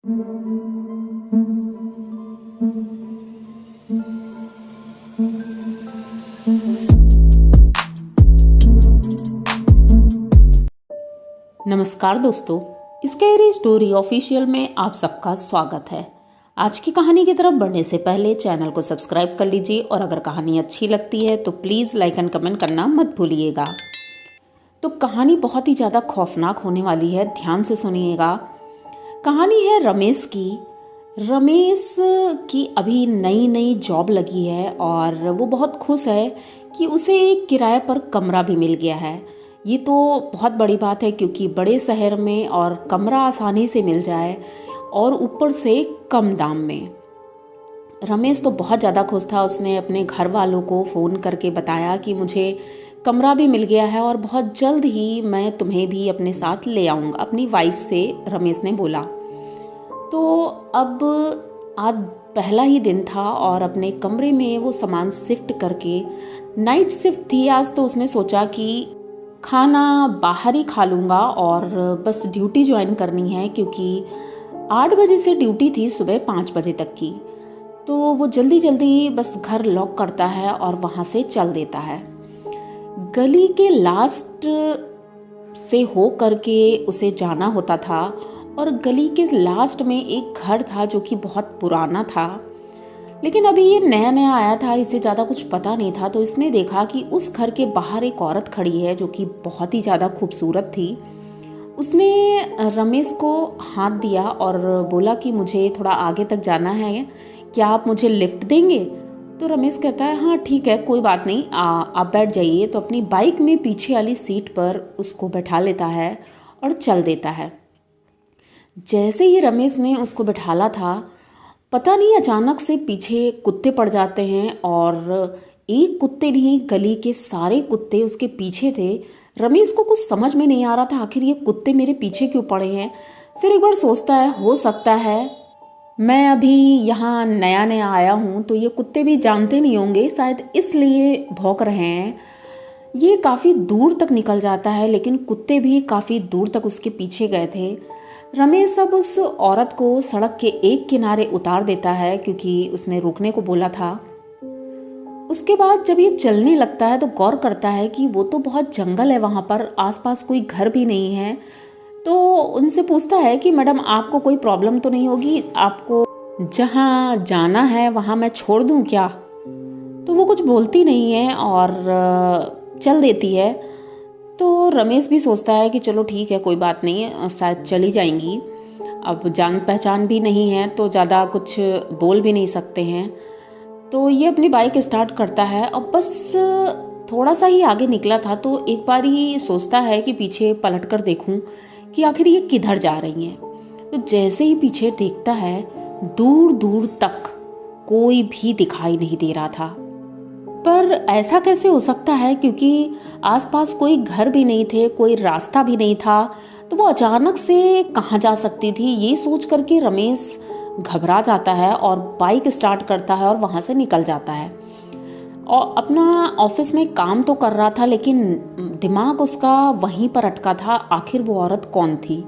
नमस्कार दोस्तों, scary story official में आप सबका स्वागत है। आज की कहानी की तरफ बढ़ने से पहले चैनल को सब्सक्राइब कर लीजिए और अगर कहानी अच्छी लगती है तो प्लीज़ लाइक एंड कमेंट करना मत भूलिएगा। तो कहानी बहुत ही ज़्यादा खौफनाक होने वाली है, ध्यान से सुनिएगा। कहानी है रमेश की। रमेश की अभी नई नई जॉब लगी है और वो बहुत खुश है कि उसे एक किराए पर कमरा भी मिल गया है। ये तो बहुत बड़ी बात है क्योंकि बड़े शहर में और कमरा आसानी से मिल जाए और ऊपर से कम दाम में। रमेश तो बहुत ज़्यादा खुश था। उसने अपने घर वालों को फ़ोन करके बताया कि मुझे कमरा भी मिल गया है और बहुत जल्द ही मैं तुम्हें भी अपने साथ ले आऊँगा, अपनी वाइफ से रमेश ने बोला। तो अब आज पहला ही दिन था और अपने कमरे में वो सामान शिफ्ट करके, नाइट शिफ्ट थी आज, तो उसने सोचा कि खाना बाहर ही खा लूँगा और बस ड्यूटी ज्वाइन करनी है क्योंकि 8 बजे से ड्यूटी थी सुबह 5 बजे तक की। तो वो जल्दी जल्दी बस घर लॉक करता है और वहाँ से चल देता है। गली के लास्ट से हो करके उसे जाना होता था और गली के लास्ट में एक घर था जो कि बहुत पुराना था, लेकिन अभी ये नया नया आया था, इसे ज़्यादा कुछ पता नहीं था। तो इसने देखा कि उस घर के बाहर एक औरत खड़ी है जो कि बहुत ही ज़्यादा खूबसूरत थी। उसने रमेश को हाथ दिया और बोला कि मुझे थोड़ा आगे तक जाना है, क्या आप मुझे लिफ्ट देंगे? तो रमेश कहता है हाँ ठीक है, कोई बात नहीं, आप बैठ जाइए। तो अपनी बाइक में पीछे वाली सीट पर उसको बैठा लेता है और चल देता है। जैसे ही रमेश ने उसको बैठाला था, पता नहीं अचानक से पीछे कुत्ते पड़ जाते हैं और एक कुत्ते नहीं, गली के सारे कुत्ते उसके पीछे थे। रमेश को कुछ समझ में नहीं आ रहा था, आखिर ये कुत्ते मेरे पीछे क्यों पड़े हैं। फिर एक बार सोचता है हो सकता है मैं अभी यहाँ नया नया आया हूँ तो ये कुत्ते भी जानते नहीं होंगे, शायद इसलिए भौंक रहे हैं। ये काफ़ी दूर तक निकल जाता है लेकिन कुत्ते भी काफ़ी दूर तक उसके पीछे गए थे। रमेश अब उस औरत को सड़क के एक किनारे उतार देता है क्योंकि उसने रुकने को बोला था। उसके बाद जब ये चलने लगता है तो गौर करता है कि वो तो बहुत जंगल है, वहाँ पर आसपास कोई घर भी नहीं है। तो उनसे पूछता है कि मैडम आपको कोई प्रॉब्लम तो नहीं होगी, आपको जहाँ जाना है वहाँ मैं छोड़ दूँ क्या? तो वो कुछ बोलती नहीं है और चल देती है। तो रमेश भी सोचता है कि चलो ठीक है, कोई बात नहीं, शायद चली जाएंगी। अब जान पहचान भी नहीं है तो ज़्यादा कुछ बोल भी नहीं सकते हैं। तो ये अपनी बाइक स्टार्ट करता है और बस थोड़ा सा ही आगे निकला था तो एक बार ही सोचता है कि पीछे पलट कर देखूं कि आखिर ये किधर जा रही हैं। तो जैसे ही पीछे देखता है, दूर दूर तक कोई भी दिखाई नहीं दे रहा था। पर ऐसा कैसे हो सकता है क्योंकि आसपास कोई घर भी नहीं थे, कोई रास्ता भी नहीं था, तो वो अचानक से कहाँ जा सकती थी। ये सोच करके रमेश घबरा जाता है और बाइक स्टार्ट करता है और वहाँ से निकल जाता है। और अपना ऑफिस में काम तो कर रहा था लेकिन दिमाग उसका वहीं पर अटका था, आखिर वो औरत कौन थी।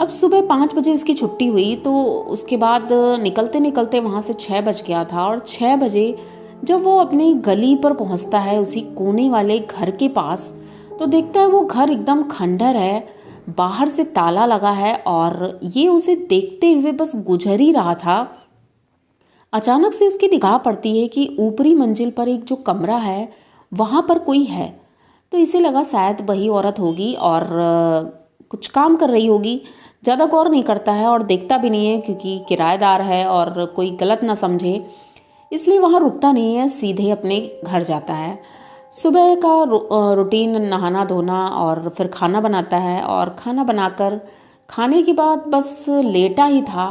अब सुबह 5 बजे उसकी छुट्टी हुई तो उसके बाद निकलते निकलते वहाँ से 6 बज गया था और 6 बजे जब वो अपनी गली पर पहुंचता है उसी कोने वाले घर के पास, तो देखता है वो घर एकदम खंडर है, बाहर से ताला लगा है और ये उसे देखते हुए बस गुजर ही रहा था। अचानक से उसकी निगाह पड़ती है कि ऊपरी मंजिल पर एक जो कमरा है वहाँ पर कोई है। तो इसे लगा शायद वही औरत होगी और कुछ काम कर रही होगी। ज़्यादा गौर नहीं करता है और देखता भी नहीं है क्योंकि किराएदार है और कोई गलत ना समझे, इसलिए वहाँ रुकता नहीं है, सीधे अपने घर जाता है। सुबह का रूटीन नहाना धोना और फिर खाना बनाता है और खाना बनाकर खाने के बाद बस लेटा ही था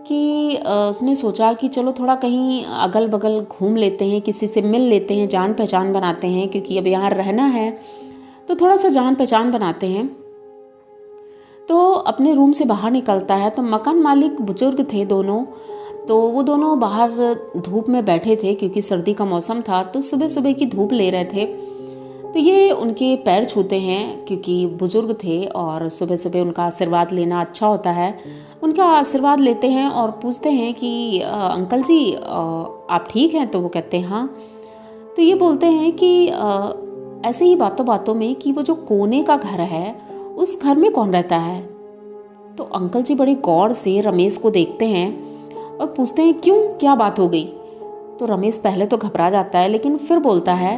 कि उसने सोचा कि चलो थोड़ा कहीं अगल बगल घूम लेते हैं, किसी से मिल लेते हैं, जान पहचान बनाते हैं क्योंकि अब यहाँ रहना है तो थोड़ा सा जान पहचान बनाते हैं। तो अपने रूम से बाहर निकलता है तो मकान मालिक बुजुर्ग थे दोनों, तो वो दोनों बाहर धूप में बैठे थे क्योंकि सर्दी का मौसम था तो सुबह सुबह की धूप ले रहे थे। तो ये उनके पैर छूते हैं क्योंकि बुज़ुर्ग थे और सुबह सुबह उनका आशीर्वाद लेना अच्छा होता है। उनका आशीर्वाद लेते हैं और पूछते हैं कि अंकल जी आप ठीक हैं? तो वो कहते हैं हाँ। तो ये बोलते हैं कि ऐसे ही बातों बातों में कि वो जो कोने का घर है उस घर में कौन रहता है? तो अंकल जी बड़े गौर से रमेश को देखते हैं और पूछते हैं क्यों, क्या बात हो गई? तो रमेश पहले तो घबरा जाता है लेकिन फिर बोलता है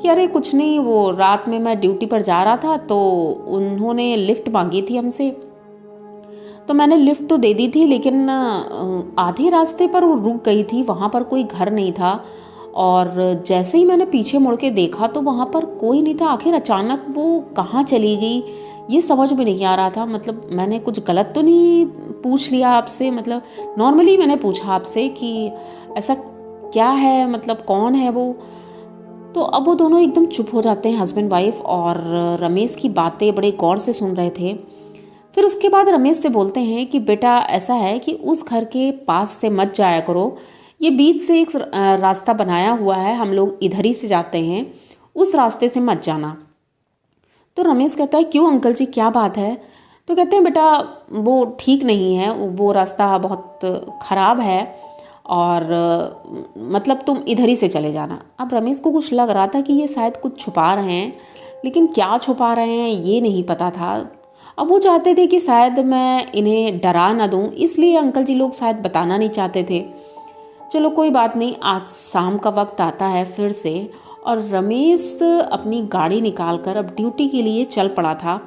कि अरे कुछ नहीं, वो रात में मैं ड्यूटी पर जा रहा था तो उन्होंने लिफ्ट मांगी थी हमसे, तो मैंने लिफ्ट तो दे दी थी लेकिन आधे रास्ते पर वो रुक गई थी, वहाँ पर कोई घर नहीं था और जैसे ही मैंने पीछे मुड़ के देखा तो वहाँ पर कोई नहीं था। आखिर अचानक वो कहाँ चली गई ये समझ में नहीं आ रहा था। मतलब मैंने कुछ गलत तो नहीं पूछ लिया आपसे? मतलब नॉर्मली मैंने पूछा आपसे कि ऐसा क्या है, मतलब कौन है वो? तो अब वो दोनों एकदम चुप हो जाते हैं, हस्बैंड वाइफ, और रमेश की बातें बड़े गौर से सुन रहे थे। फिर उसके बाद रमेश से बोलते हैं कि बेटा ऐसा है कि उस घर के पास से मत जाया करो, ये बीच से एक रास्ता बनाया हुआ है, हम लोग इधर ही से जाते हैं, उस रास्ते से मत जाना। तो रमेश कहता है क्यों अंकल जी, क्या बात है? तो कहते हैं बेटा वो ठीक नहीं है, वो रास्ता बहुत ख़राब है और मतलब तुम इधर ही से चले जाना। अब रमेश को कुछ लग रहा था कि ये शायद कुछ छुपा रहे हैं, लेकिन क्या छुपा रहे हैं ये नहीं पता था। अब वो चाहते थे कि शायद मैं इन्हें डरा ना दूं, इसलिए अंकल जी लोग शायद बताना नहीं चाहते थे। चलो कोई बात नहीं, आज शाम का वक्त आता है फिर से, और रमेश अपनी गाड़ी निकाल कर अब ड्यूटी के लिए चल पड़ा था।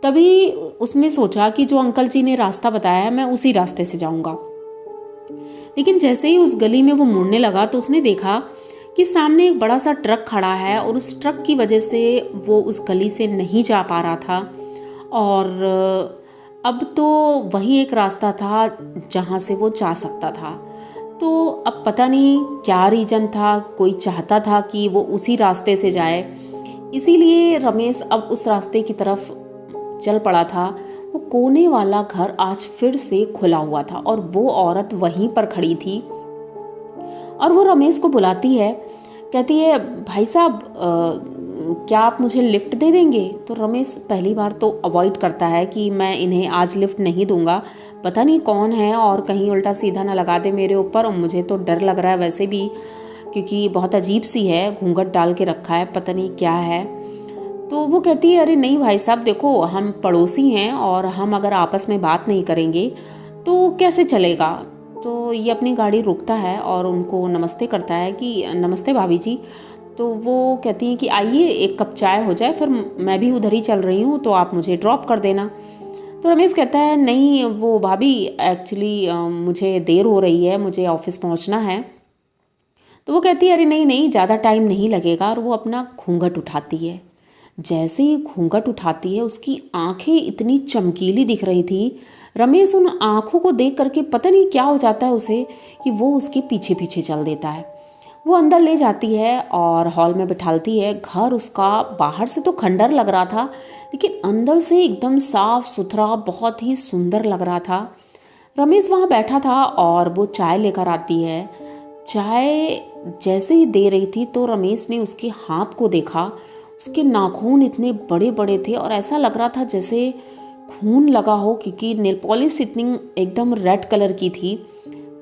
तभी उसने सोचा कि जो अंकल जी ने रास्ता बताया है मैं उसी रास्ते से जाऊंगा। लेकिन जैसे ही उस गली में वो मुड़ने लगा तो उसने देखा कि सामने एक बड़ा सा ट्रक खड़ा है और उस ट्रक की वजह से वो उस गली से नहीं जा पा रहा था। और अब तो वही एक रास्ता था जहाँ से वो जा सकता था। तो अब पता नहीं क्या रीज़न था, कोई चाहता था कि वो उसी रास्ते से जाए, इसीलिए रमेश अब उस रास्ते की तरफ चल पड़ा था। वो कोने वाला घर आज फिर से खुला हुआ था और वो औरत वहीं पर खड़ी थी और वो रमेश को बुलाती है, कहती है भाई साहब क्या आप मुझे लिफ्ट दे देंगे? तो रमेश पहली बार तो अवॉइड करता है कि मैं इन्हें आज लिफ्ट नहीं दूंगा, पता नहीं कौन है और कहीं उल्टा सीधा ना लगा दे मेरे ऊपर, और मुझे तो डर लग रहा है वैसे भी क्योंकि बहुत अजीब सी है, घूंघट डाल के रखा है, पता नहीं क्या है। तो वो कहती है अरे नहीं भाई साहब देखो हम पड़ोसी हैं और हम अगर आपस में बात नहीं करेंगे तो कैसे चलेगा। तो ये अपनी गाड़ी रोकता है और उनको नमस्ते करता है कि नमस्ते भाभी जी। तो वो कहती हैं कि आइए एक कप चाय हो जाए, फिर मैं भी उधर ही चल रही हूँ तो आप मुझे ड्रॉप कर देना। तो रमेश कहता है नहीं वो भाभी एक्चुअली मुझे देर हो रही है, मुझे ऑफिस पहुँचना है। तो वो कहती है अरे नहीं नहीं ज़्यादा टाइम नहीं लगेगा, और वो अपना घूंघट उठाती है। जैसे ही घूंघट उठाती है उसकी आंखें इतनी चमकीली दिख रही थी, रमेश उन आंखों को देख करके पता नहीं क्या हो जाता है उसे कि वो उसके पीछे पीछे चल देता है। वो अंदर ले जाती है और हॉल में बिठालती है। घर उसका बाहर से तो खंडर लग रहा था लेकिन अंदर से एकदम साफ सुथरा बहुत ही सुंदर लग रहा था। रमेश वहाँ बैठा था और वो चाय लेकर आती है। चाय जैसे ही दे रही थी तो रमेश ने उसके हाथ को देखा, उसके नाखून इतने बड़े बड़े थे और ऐसा लग रहा था जैसे खून लगा हो क्योंकि नेल पॉलिश इतनी एकदम रेड कलर की थी।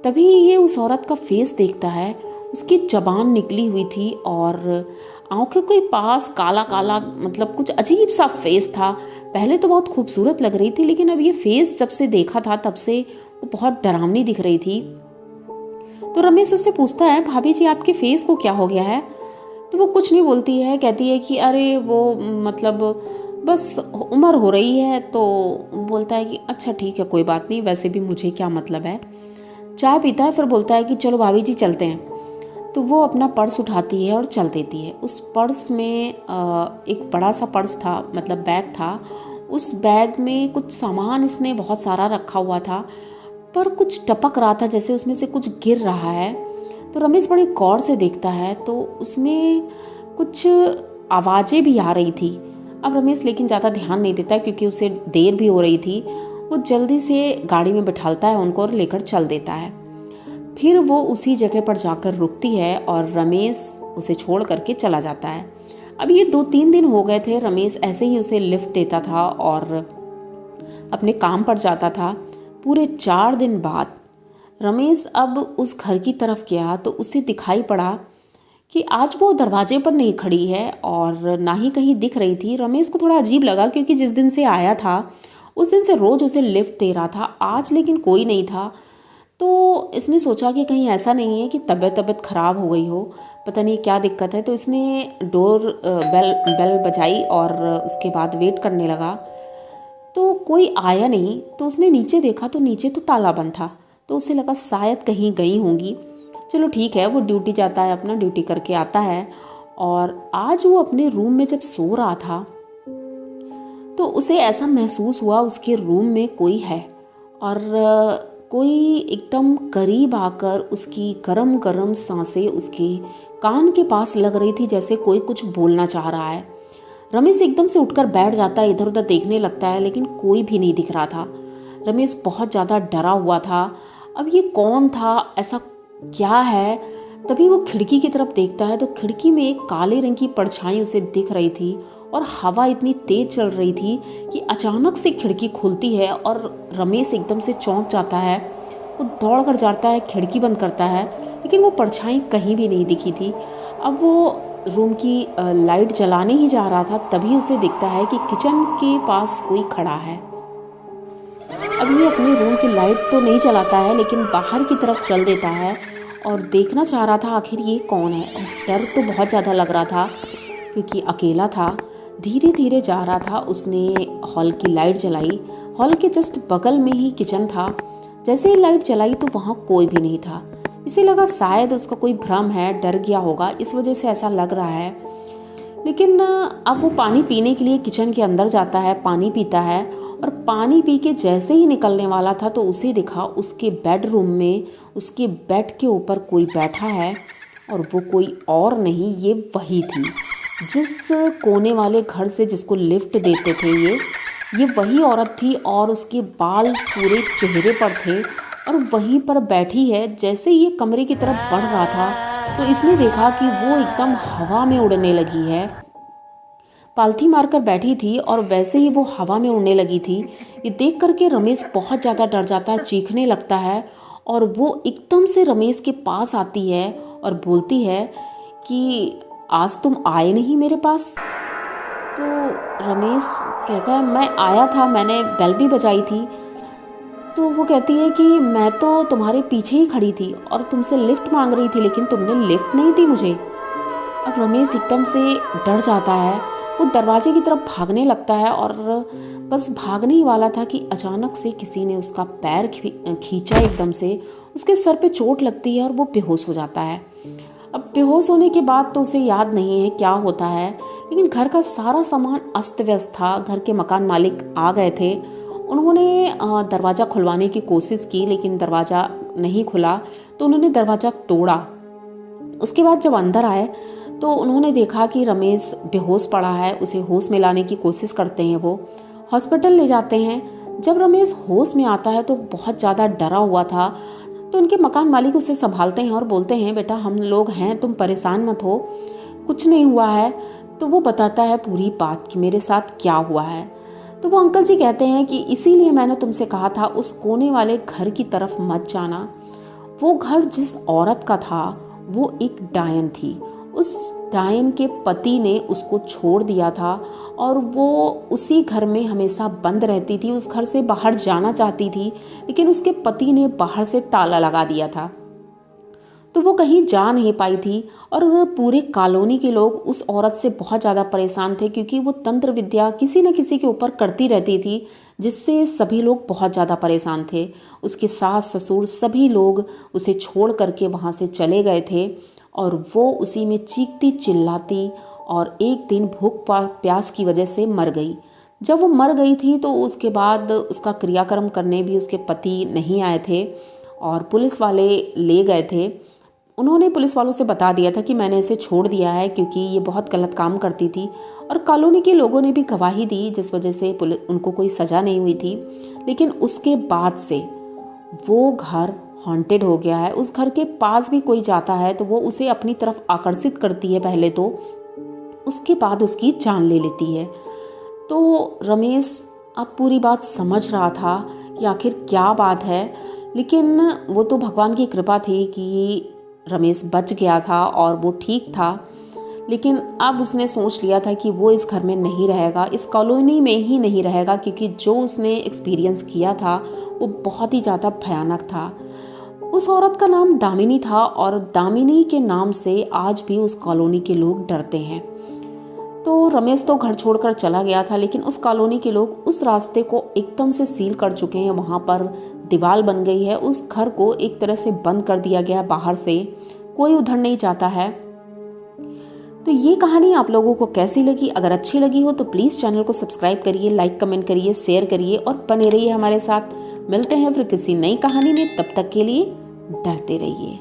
तभी ये उस औरत का फेस देखता है, उसकी जबान निकली हुई थी और आंखों के पास काला काला मतलब कुछ अजीब सा फेस था। पहले तो बहुत खूबसूरत लग रही थी लेकिन अब ये फेस जब से देखा था तब से वो बहुत डरावनी दिख रही थी। तो रमेश उससे पूछता है भाभी जी आपके फेस को क्या हो गया है? तो वो कुछ नहीं बोलती है, कहती है कि अरे वो मतलब बस उम्र हो रही है। तो बोलता है कि अच्छा ठीक है कोई बात नहीं, वैसे भी मुझे क्या मतलब है। चाय पीता है फिर बोलता है कि चलो भाभी जी चलते हैं। तो वो अपना पर्स उठाती है और चल देती है। उस पर्स में एक बड़ा सा पर्स था, मतलब बैग था। उस बैग में कुछ सामान इसने बहुत सारा रखा हुआ था पर कुछ टपक रहा था जैसे उसमें से कुछ गिर रहा है। तो रमेश बड़े गौर से देखता है तो उसमें कुछ आवाज़ें भी आ रही थी। अब रमेश लेकिन ज़्यादा ध्यान नहीं देता क्योंकि उसे देर भी हो रही थी। वो जल्दी से गाड़ी में बिठालता है उनको और लेकर चल देता है। फिर वो उसी जगह पर जाकर रुकती है और रमेश उसे छोड़ करके चला जाता है। अब ये 2-3 दिन हो गए थे, रमेश ऐसे ही उसे लिफ्ट देता था और अपने काम पर जाता था। पूरे 4 दिन बाद रमेश अब उस घर की तरफ गया तो उसे दिखाई पड़ा कि आज वो दरवाजे पर नहीं खड़ी है और ना ही कहीं दिख रही थी। रमेश को थोड़ा अजीब लगा क्योंकि जिस दिन से आया था उस दिन से रोज़ उसे लिफ्ट दे रहा था, आज लेकिन कोई नहीं था। तो इसने सोचा कि कहीं ऐसा नहीं है कि तबीयत ख़राब हो गई हो, पता नहीं क्या दिक्कत है। तो इसने डोर बेल बजाई और उसके बाद वेट करने लगा तो कोई आया नहीं। तो उसने नीचे देखा तो नीचे तो ताला बंद था। तो उसे लगा शायद कहीं गई होंगी, चलो ठीक है। वो ड्यूटी जाता है, अपना ड्यूटी करके आता है और आज वो अपने रूम में जब सो रहा था तो उसे ऐसा महसूस हुआ उसके रूम में कोई है और कोई एकदम करीब आकर उसकी गरम गरम सांसें उसके कान के पास लग रही थी, जैसे कोई कुछ बोलना चाह रहा है। रमेश एकदम से उठकर बैठ जाता है, इधर उधर देखने लगता है लेकिन कोई भी नहीं दिख रहा था। रमेश बहुत ज़्यादा डरा हुआ था, अब ये कौन था, ऐसा क्या है। तभी वो खिड़की की तरफ देखता है तो खिड़की में एक काले रंग की परछाई उसे दिख रही थी और हवा इतनी तेज चल रही थी कि अचानक से खिड़की खुलती है और रमेश एकदम से चौंक जाता है। वो दौड़ कर जाता है, खिड़की बंद करता है लेकिन वो परछाई कहीं भी नहीं दिखी थी। अब वो रूम की लाइट जलाने ही जा रहा था, तभी उसे दिखता है कि किचन के पास कोई खड़ा है। अब ये अपने रूम की लाइट तो नहीं जलाता है लेकिन बाहर की तरफ चल देता है और देखना चाह रहा था आखिर ये कौन है। और डर तो बहुत ज़्यादा लग रहा था क्योंकि अकेला था। धीरे धीरे जा रहा था, उसने हॉल की लाइट जलाई। हॉल के जस्ट बगल में ही किचन था। जैसे ही लाइट जलाई तो वहाँ कोई भी नहीं था। इसे लगा शायद उसका कोई भ्रम है, डर गया होगा, इस वजह से ऐसा लग रहा है। लेकिन अब वो पानी पीने के लिए किचन के अंदर जाता है, पानी पीता है और पानी पी के जैसे ही निकलने वाला था तो उसे दिखा उसके बेडरूम में उसके बेड के ऊपर कोई बैठा है और वो कोई और नहीं, ये वही थी जिस कोने वाले घर से जिसको लिफ्ट देते थे। ये वही औरत थी और उसके बाल पूरे चेहरे पर थे और वहीं पर बैठी है। जैसे ये कमरे की तरफ बढ़ रहा था तो इसने देखा कि वो एकदम हवा में उड़ने लगी है, पालथी मारकर बैठी थी और वैसे ही वो हवा में उड़ने लगी थी। ये देख करके रमेश बहुत ज़्यादा डर जाता है, चीखने लगता है और वो एकदम से रमेश के पास आती है और बोलती है कि आज तुम आए नहीं मेरे पास। तो रमेश कहता है मैं आया था, मैंने बेल भी बजाई थी। तो वो कहती है कि मैं तो तुम्हारे पीछे ही खड़ी थी और तुमसे लिफ्ट मांग रही थी लेकिन तुमने लिफ्ट नहीं दी मुझे। अब रमेश एकदम से डर जाता है, वो दरवाजे की तरफ भागने लगता है और बस भागने ही वाला था कि अचानक से किसी ने उसका पैर खींचा एकदम से। उसके सर पे चोट लगती है और वो बेहोश हो जाता है। अब बेहोश होने के बाद तो उसे याद नहीं है क्या होता है, लेकिन घर का सारा सामान अस्त व्यस्त था। घर के मकान मालिक आ गए थे, उन्होंने दरवाज़ा खुलवाने की कोशिश की लेकिन दरवाज़ा नहीं खुला तो उन्होंने दरवाज़ा तोड़ा। उसके बाद जब अंदर आए तो उन्होंने देखा कि रमेश बेहोश पड़ा है। उसे होश में लाने की कोशिश करते हैं, वो हॉस्पिटल ले जाते हैं। जब रमेश होश में आता है तो बहुत ज़्यादा डरा हुआ था। तो उनके मकान मालिक उसे संभालते हैं और बोलते हैं बेटा हम लोग हैं, तुम परेशान मत हो, कुछ नहीं हुआ है। तो वो बताता है पूरी बात कि मेरे साथ क्या हुआ है। तो वो अंकल जी कहते हैं कि इसीलिए मैंने तुमसे कहा था उस कोने वाले घर की तरफ मत जाना। वो घर जिस औरत का था वो एक डायन थी। उस डायन के पति ने उसको छोड़ दिया था और वो उसी घर में हमेशा बंद रहती थी। उस घर से बाहर जाना चाहती थी लेकिन उसके पति ने बाहर से ताला लगा दिया था, तो वो कहीं जा नहीं पाई थी। और पूरे कॉलोनी के लोग उस औरत से बहुत ज़्यादा परेशान थे क्योंकि वो तंत्र विद्या किसी न किसी के ऊपर करती रहती थी, जिससे सभी लोग बहुत ज़्यादा परेशान थे। उसके सास ससुर सभी लोग उसे छोड़ करके वहाँ से चले गए थे और वो उसी में चीखती चिल्लाती और एक दिन भूख प्यास की वजह से मर गई। जब वो मर गई थी तो उसके बाद उसका क्रियाक्रम करने भी उसके पति नहीं आए थे और पुलिस वाले ले गए थे। उन्होंने पुलिस वालों से बता दिया था कि मैंने इसे छोड़ दिया है क्योंकि ये बहुत गलत काम करती थी, और कॉलोनी के लोगों ने भी गवाही दी जिस वजह से उनको कोई सज़ा नहीं हुई थी। लेकिन उसके बाद से वो घर हॉन्टेड हो गया है। उस घर के पास भी कोई जाता है तो वो उसे अपनी तरफ आकर्षित करती है पहले तो, उसके बाद उसकी जान ले लेती है। तो रमेश अब पूरी बात समझ रहा था कि आखिर क्या बात है, लेकिन वो तो भगवान की कृपा थी कि रमेश बच गया था और वो ठीक था। लेकिन अब उसने सोच लिया था कि वो इस घर में नहीं रहेगा, इस कॉलोनी में ही नहीं रहेगा, क्योंकि जो उसने एक्सपीरियंस किया था वो बहुत ही ज़्यादा भयानक था। उस औरत का नाम दामिनी था और दामिनी के नाम से आज भी उस कॉलोनी के लोग डरते हैं। तो रमेश तो घर छोड़कर चला गया था, लेकिन उस कॉलोनी के लोग उस रास्ते को एकदम से सील कर चुके हैं। वहाँ पर दीवार बन गई है, उस घर को एक तरह से बंद कर दिया गया, बाहर से कोई उधर नहीं जाता है। तो ये कहानी आप लोगों को कैसी लगी? अगर अच्छी लगी हो तो प्लीज़ चैनल को सब्सक्राइब करिए, लाइक कमेंट करिए, शेयर करिए और बने रहिए हमारे साथ। मिलते हैं फिर किसी नई कहानी में, तब तक के लिए डरते रहिए।